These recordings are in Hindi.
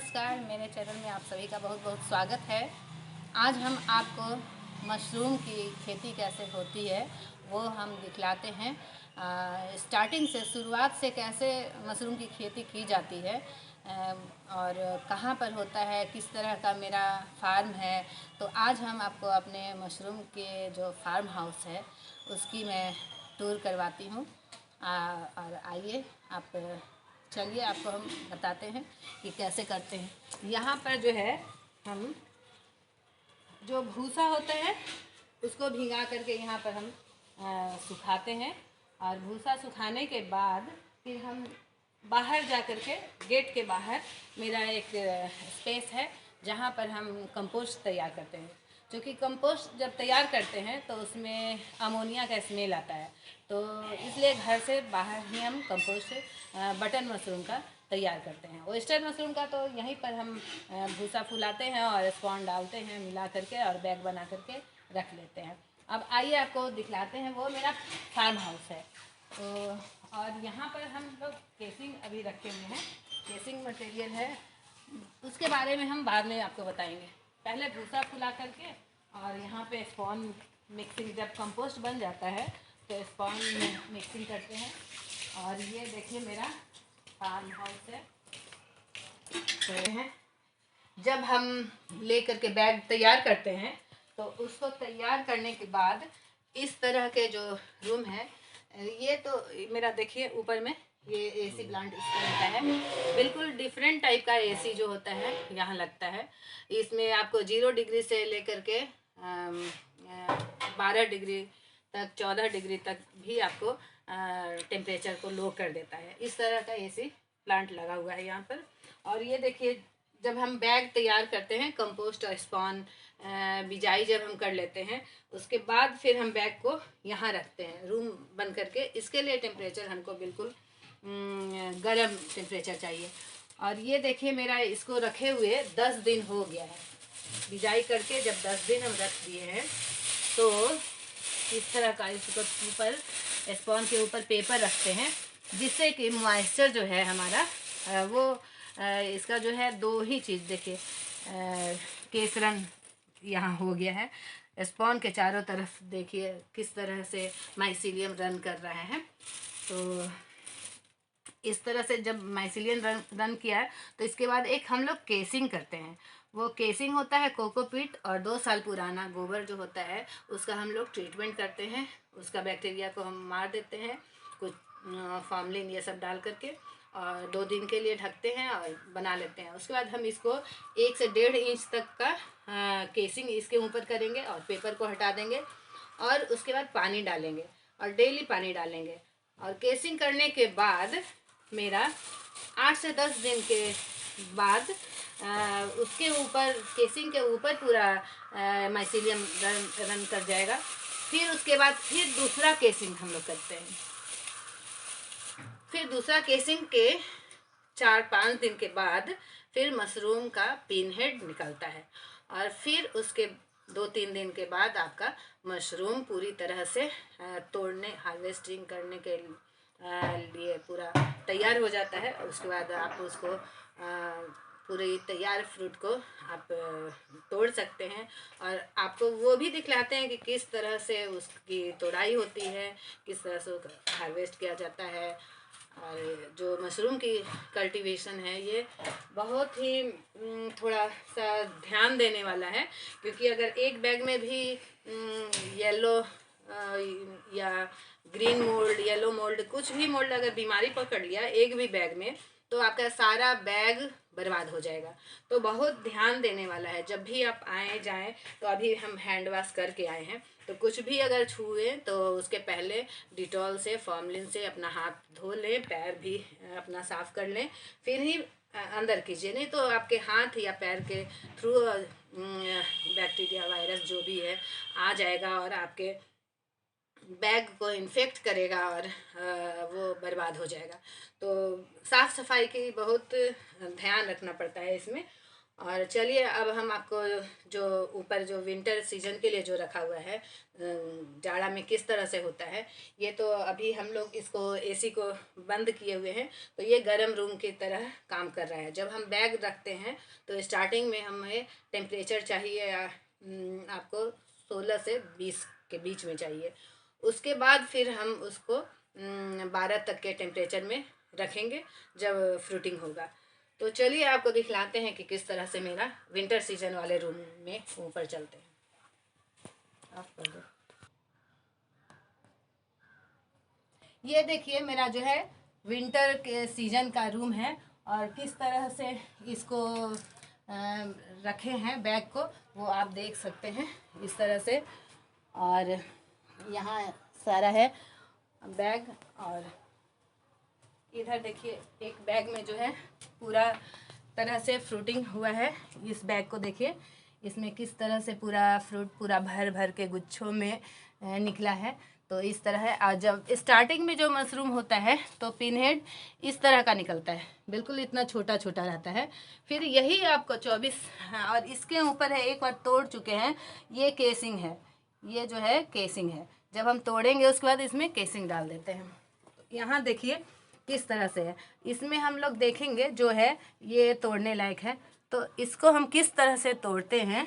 नमस्कार, मेरे चैनल में आप सभी का बहुत बहुत स्वागत है। आज हम आपको मशरूम की खेती कैसे होती है वो हम दिखलाते हैं। स्टार्टिंग से, शुरुआत से कैसे मशरूम की खेती की जाती है और कहाँ पर होता है, किस तरह का मेरा फार्म है। तो आज हम आपको अपने मशरूम के जो फार्म हाउस है उसकी मैं टूर करवाती हूँ। और आइए, आप चलिए आपको हम बताते हैं कि कैसे करते हैं। यहाँ पर जो है हम जो भूसा होता है उसको भिगा करके यहाँ पर हम सुखाते हैं। और भूसा सुखाने के बाद फिर हम बाहर जा कर के, गेट के बाहर मेरा एक स्पेस है जहाँ पर हम कंपोस्ट तैयार करते हैं। क्योंकि कंपोस्ट जब तैयार करते हैं तो उसमें अमोनिया का स्मेल आता है, तो इसलिए घर से बाहर ही हम कंपोस्ट बटन मशरूम का तैयार करते हैं। ओयस्टर मशरूम का तो यहीं पर हम भूसा फुलाते हैं और स्पॉन डालते हैं मिला करके और बैग बना करके रख लेते हैं। अब आइए आपको दिखलाते हैं, वो मेरा फार्म हाउस है। तो और यहाँ पर हम लोग केसिंग अभी रखे हुए हैं, केसिंग मटेरियल है, उसके बारे में हम बाद में आपको बताएंगे। पहले भूसा फुला करके और यहाँ पे स्पॉन मिक्सिंग, जब कंपोस्ट बन जाता है तो स्पॉन मिक्सिंग करते हैं। और ये देखिए मेरा फार्म हाउस है। तो जब हम ले करके बैग तैयार करते हैं तो उसको तैयार करने के बाद इस तरह के जो रूम है, ये तो मेरा देखिए ऊपर में ये एसी प्लांट इस तरह का है। बिल्कुल डिफरेंट टाइप का एसी जो होता है यहाँ लगता है। इसमें आपको 0 डिग्री से लेकर के 12 डिग्री तक, 14 डिग्री तक भी आपको टेम्परेचर को लो कर देता है। इस तरह का एसी प्लांट लगा हुआ है यहाँ पर। और ये देखिए, जब हम बैग तैयार करते हैं, कंपोस्ट और स्पॉन बिजाई जब हम कर लेते हैं उसके बाद फिर हम बैग को यहाँ रखते हैं रूम बंद करके। इसके लिए टेम्परेचर हमको बिल्कुल गर्म टेम्परेचर चाहिए। और ये देखिए मेरा इसको रखे हुए 10 दिन हो गया है। बिजाई करके जब 10 दिन हम रख दिए हैं तो इस तरह का इसके ऊपर, स्पॉन के ऊपर पेपर रखते हैं जिससे कि मॉइस्चर जो है हमारा वो इसका जो है 2 ही चीज़ देखिए, केसरन यहाँ हो गया है। स्पॉन के चारों तरफ देखिए किस तरह से माइसीलियम रन कर रहा है। तो इस तरह से जब माइसीलियम रन किया है तो इसके बाद एक हम लोग केसिंग करते हैं। वो केसिंग होता है कोकोपीट और 2 साल पुराना गोबर जो होता है उसका हम लोग ट्रीटमेंट करते हैं। उसका बैक्टीरिया को हम मार देते हैं कुछ फॉर्मलिन ये सब डाल करके, और 2 दिन के लिए ढकते हैं और बना लेते हैं। उसके बाद हम इसको 1 से 1.5 इंच तक का केसिंग इसके ऊपर करेंगे और पेपर को हटा देंगे। और उसके बाद पानी डालेंगे और डेली पानी डालेंगे। और केसिंग करने के बाद मेरा 8 से 10 दिन के बाद उसके ऊपर, केसिंग के ऊपर पूरा माइसीलियम रन कर जाएगा। फिर उसके बाद फिर दूसरा केसिंग हम लोग करते हैं। फिर दूसरा केसिंग के 4-5 दिन के बाद फिर मशरूम का पिन हेड निकलता है। और फिर उसके 2-3 दिन के बाद आपका मशरूम पूरी तरह से तोड़ने, हार्वेस्टिंग करने के लिए पूरा तैयार हो जाता है। उसके बाद आप उसको पूरे तैयार फ्रूट को आप तोड़ सकते हैं। और आपको वो भी दिखलाते हैं कि किस तरह से उसकी तोड़ाई होती है, किस तरह से हार्वेस्ट किया जाता है। और जो मशरूम की कल्टीवेशन है ये बहुत ही थोड़ा सा ध्यान देने वाला है। क्योंकि अगर एक बैग में भी येलो या ग्रीन मोल्ड, येलो मोल्ड, कुछ भी मोल्ड अगर बीमारी पकड़ लिया एक भी बैग में तो आपका सारा बैग बर्बाद हो जाएगा। तो बहुत ध्यान देने वाला है। जब भी आप आए जाएं, तो अभी हम हैंड वॉश करके आए हैं, तो कुछ भी अगर छुए तो उसके पहले डिटॉल से, फॉर्मलिन से अपना हाथ धो लें, पैर भी अपना साफ कर लें, फिर ही अंदर कीजिए। नहीं तो आपके हाथ या पैर के थ्रू बैक्टीरिया, वायरस जो भी है आ जाएगा और आपके बैग को इन्फेक्ट करेगा और वो बर्बाद हो जाएगा। तो साफ़ सफाई की बहुत ध्यान रखना पड़ता है इसमें। और चलिए अब हम आपको जो ऊपर जो विंटर सीजन के लिए जो रखा हुआ है जाड़ा में किस तरह से होता है, ये तो अभी हम लोग इसको एसी को बंद किए हुए हैं, तो ये गर्म रूम की तरह काम कर रहा है। जब हम बैग रखते हैं तो स्टार्टिंग में हमें टेम्परेचर चाहिए आपको 16 से 20 के बीच में चाहिए। उसके बाद फिर हम उसको 12 तक के टेम्परेचर में रखेंगे जब फ्रूटिंग होगा। तो चलिए आपको दिखलाते हैं कि किस तरह से मेरा विंटर सीजन वाले रूम में ऊपर चलते हैं। ऑफ कर दो। ये देखिए मेरा जो है विंटर के सीजन का रूम है, और किस तरह से इसको रखे हैं बैग को, वो आप देख सकते हैं इस तरह से। और यहाँ सारा है बैग, और इधर देखिए एक बैग में जो है पूरा तरह से फ्रूटिंग हुआ है। इस बैग को देखिए, इसमें किस तरह से पूरा फ्रूट पूरा भर भर के गुच्छों में निकला है। तो इस तरह है। और जब स्टार्टिंग में जो मशरूम होता है तो पिनहेड इस तरह का निकलता है, बिल्कुल इतना छोटा छोटा रहता है। फिर यही आपको 24 और इसके ऊपर है, एक बार तोड़ चुके हैं, ये केसिंग है, ये जो है केसिंग है। जब हम तोड़ेंगे उसके बाद इसमें केसिंग डाल देते हैं। तो यहाँ देखिए किस तरह से है, इसमें हम लोग देखेंगे जो है ये तोड़ने लायक है। तो इसको हम किस तरह से तोड़ते हैं,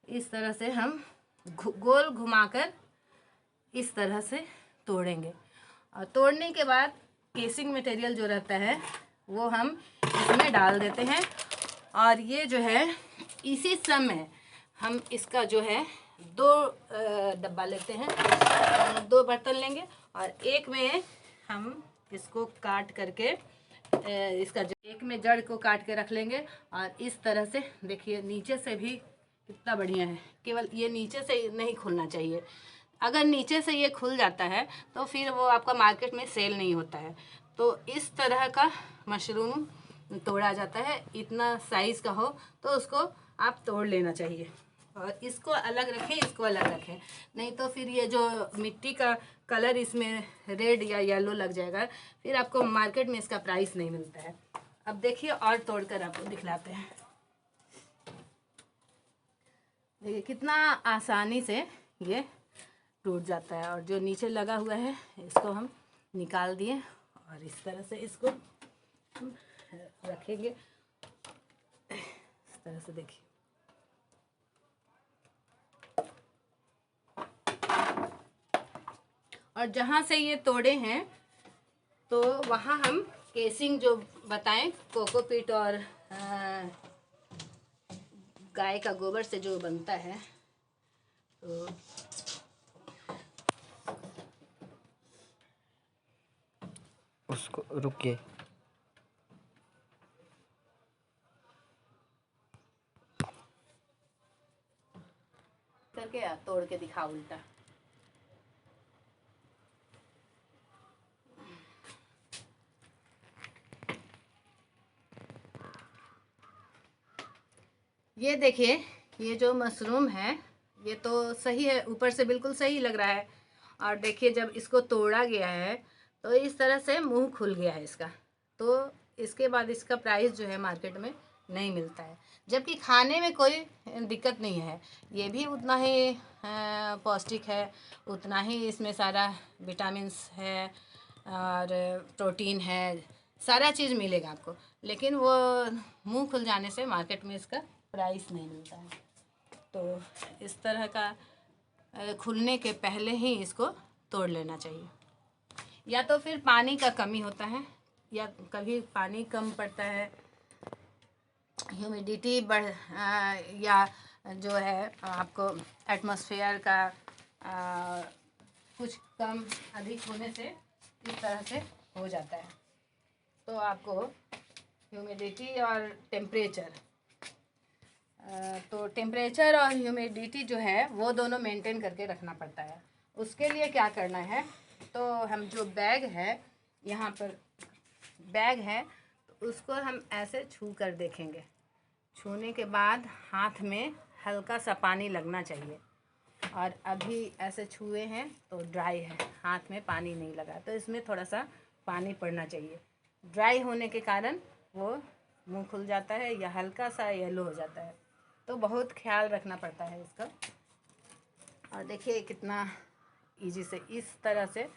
इस तरह से हम गोल घुमाकर इस तरह से तोड़ेंगे। और तोड़ने के बाद केसिंग मटेरियल जो रहता है वो हम इसमें डाल देते हैं। और ये जो है इसी समय हम इसका जो है 2 डब्बा लेते हैं, 2 बर्तन लेंगे, और एक में हम इसको काट करके इसका एक में जड़ को काट के रख लेंगे। और इस तरह से देखिए नीचे से भी कितना बढ़िया है, केवल ये नीचे से नहीं खुलना चाहिए। अगर नीचे से ये खुल जाता है तो फिर वो आपका मार्केट में सेल नहीं होता है। तो इस तरह का मशरूम तोड़ा जाता है, इतना साइज़ का हो तो उसको आप तोड़ लेना चाहिए। और इसको अलग रखें, इसको अलग रखें, नहीं तो फिर ये जो मिट्टी का कलर इसमें रेड या येलो लग जाएगा, फिर आपको मार्केट में इसका प्राइस नहीं मिलता है। अब देखिए और तोड़कर आपको दिखलाते हैं। देखिए कितना आसानी से ये टूट जाता है। और जो नीचे लगा हुआ है इसको हम निकाल दिए, और इस तरह से इसको हम रखेंगे इस तरह से। देखिए और जहाँ से ये तोड़े हैं तो वहाँ हम केसिंग जो बताएं कोकोपीट और गाय का गोबर से जो बनता है, तो उसको रुकिए करके तोड़ के दिखा उल्टा। ये देखिए ये जो मशरूम है ये तो सही है, ऊपर से बिल्कुल सही लग रहा है। और देखिए जब इसको तोड़ा गया है तो इस तरह से मुंह खुल गया है इसका। तो इसके बाद इसका प्राइस जो है मार्केट में नहीं मिलता है, जबकि खाने में कोई दिक्कत नहीं है। ये भी उतना ही पौष्टिक है, उतना ही इसमें सारा विटामिन्स है और प्रोटीन है, सारा चीज़ मिलेगा आपको। लेकिन वो मुंह खुल जाने से मार्केट में इसका प्राइस नहीं मिलता है। तो इस तरह का खुलने के पहले ही इसको तोड़ लेना चाहिए। या तो फिर पानी का कमी होता है, या कभी पानी कम पड़ता है, ह्यूमिडिटी या जो है आपको एटमॉस्फेयर का कुछ कम अधिक होने से इस तरह से हो जाता है। तो आपको ह्यूमिडिटी और टेम्परेचर तो टेम्परेचर और ह्यूमिडिटी जो है वो दोनों मेंटेन करके रखना पड़ता है। उसके लिए क्या करना है, तो हम जो बैग है, यहाँ पर बैग है, तो उसको हम ऐसे छू कर देखेंगे। छूने के बाद हाथ में हल्का सा पानी लगना चाहिए। और अभी ऐसे छुए हैं तो ड्राई है, हाथ में पानी नहीं लगा, तो इसमें थोड़ा सा पानी पड़ना चाहिए। ड्राई होने के कारण वो मुंह खुल जाता है या हल्का सा येलो हो जाता है। तो बहुत ख्याल रखना पड़ता है इसका। और देखिए कितना इजी से इस तरह से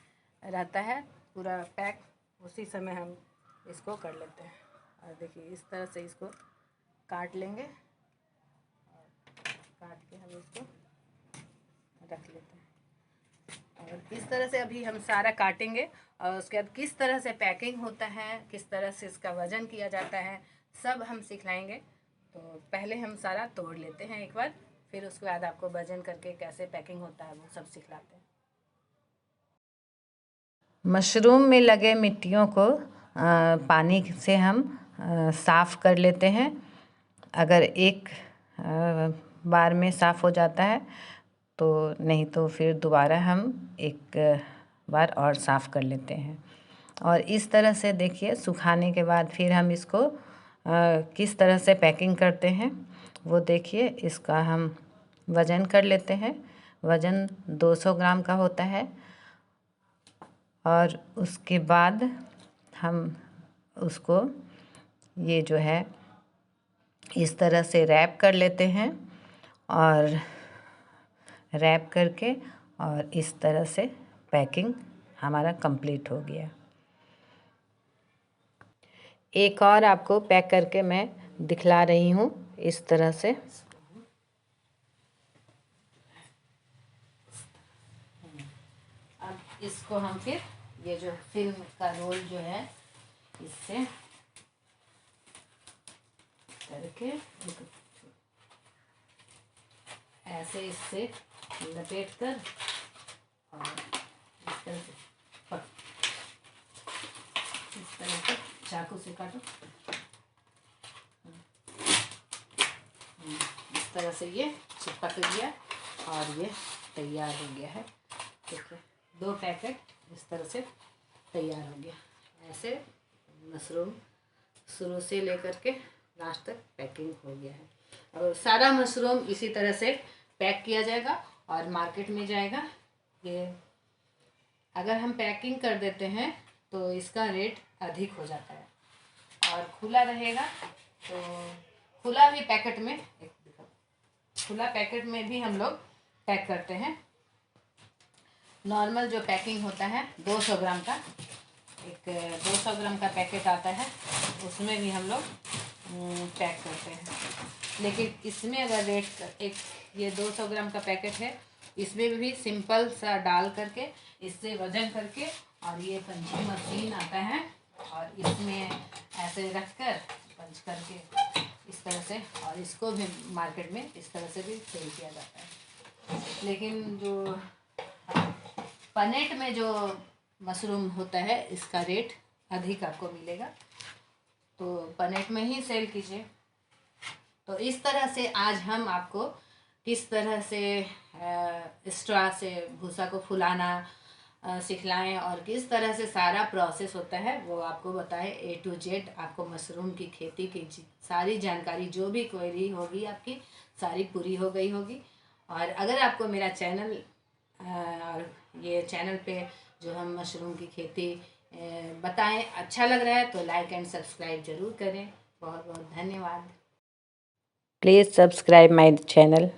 रहता है पूरा पैक। उसी समय हम इसको कर लेते हैं। और देखिए इस तरह से इसको काट लेंगे और काट के हम इसको रख लेते हैं। और इस तरह से अभी हम सारा काटेंगे और उसके बाद किस तरह से पैकिंग होता है, किस तरह से इसका वज़न किया जाता है, सब हम सिखलाएंगे। तो पहले हम सारा तोड़ लेते हैं एक बार, फिर उसके बाद आपको वज़न करके कैसे पैकिंग होता है वो सब सिखलाते हैं। मशरूम में लगे मिट्टियों को पानी से हम साफ़ कर लेते हैं। अगर एक बार में साफ़ हो जाता है तो नहीं तो फिर दोबारा हम एक बार और साफ़ कर लेते हैं। और इस तरह से देखिए सुखाने के बाद फिर हम इसको किस तरह से पैकिंग करते हैं वो देखिए। इसका हम वज़न कर लेते हैं। वज़न 200 ग्राम का होता है। और उसके बाद हम उसको ये जो है इस तरह से रैप कर लेते हैं और रैप करके और इस तरह से पैकिंग हमारा कंप्लीट हो गया। एक और आपको पैक करके मैं दिखला रही हूँ इस तरह से। अब इसको हम फिर ये जो फिल्म का रोल जो है इससे करके ऐसे इससे लपेट कर और इस तरह से इस तरह से चाकू से काटो। इस तरह से ये चिपक गया और ये तैयार हो गया है। देखिए 2 पैकेट इस तरह से तैयार हो गया। ऐसे मशरूम शुरू से लेकर के लास्ट तक पैकिंग हो गया है। और सारा मशरूम इसी तरह से पैक किया जाएगा और मार्केट में जाएगा। ये अगर हम पैकिंग कर देते हैं तो इसका रेट अधिक हो जाता है। और खुला रहेगा तो खुला भी पैकेट में खुला पैकेट में भी हम लोग पैक करते हैं। नॉर्मल जो पैकिंग होता है 200 ग्राम का, एक 200 ग्राम का पैकेट आता है, उसमें भी हम लोग पैक करते हैं। लेकिन इसमें अगर रेट एक ये 200 ग्राम का पैकेट है, इसमें भी सिंपल सा डाल करके इससे वजन करके और ये पंचिंग मशीन आता है और इसमें ऐसे रख कर पंच करके इस तरह से, और इसको भी मार्केट में इस तरह से भी सेल किया जाता है। लेकिन जो पनेट में जो मशरूम होता है इसका रेट अधिक आपको मिलेगा, तो पनेट में ही सेल कीजिए। तो इस तरह से आज हम आपको किस तरह से स्ट्रॉ से भूसा को फुलाना सिखलाएं और किस तरह से सारा प्रोसेस होता है वो आपको बताएं। A to Z आपको मशरूम की खेती की सारी जानकारी, जो भी क्वेरी होगी आपकी सारी पूरी हो गई होगी। और अगर आपको मेरा चैनल और ये चैनल पे जो हम मशरूम की खेती बताएं अच्छा लग रहा है तो लाइक एंड सब्सक्राइब ज़रूर करें। बहुत बहुत धन्यवाद। Please subscribe my channel.